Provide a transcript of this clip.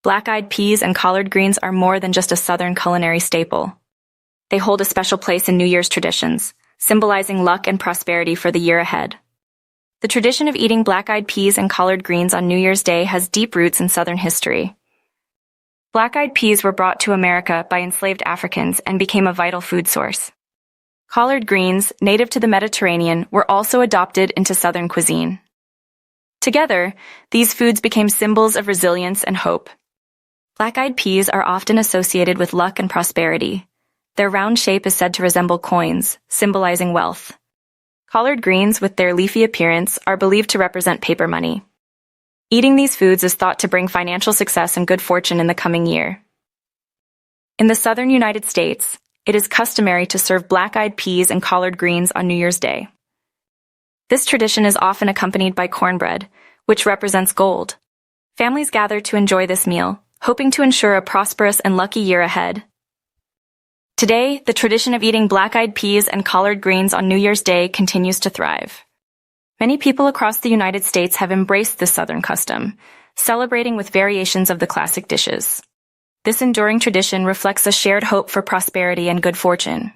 Black-eyed peas and collard greens are more than just a Southern culinary staple. They hold a special place in New Year's traditions, symbolizing luck and prosperity for the year ahead. The tradition of eating black-eyed peas and collard greens on New Year's Day has deep roots in Southern history. Black-eyed peas were brought to America by enslaved Africans and became a vital food source. Collard greens, native to the Mediterranean, were also adopted into Southern cuisine. Together, these foods became symbols of resilience and hope. Black-eyed peas are often associated with luck and prosperity. Their round shape is said to resemble coins, symbolizing wealth. Collard greens, with their leafy appearance, are believed to represent paper money. Eating these foods is thought to bring financial success and good fortune in the coming year. In the southern United States, it is customary to serve black-eyed peas and collard greens on New Year's Day. This tradition is often accompanied by cornbread, which represents gold. Families gather to enjoy this meal, hoping to ensure a prosperous and lucky year ahead. Today, the tradition of eating black-eyed peas and collard greens on New Year's Day continues to thrive. Many people across the United States have embraced this Southern custom, celebrating with variations of the classic dishes. This enduring tradition reflects a shared hope for prosperity and good fortune.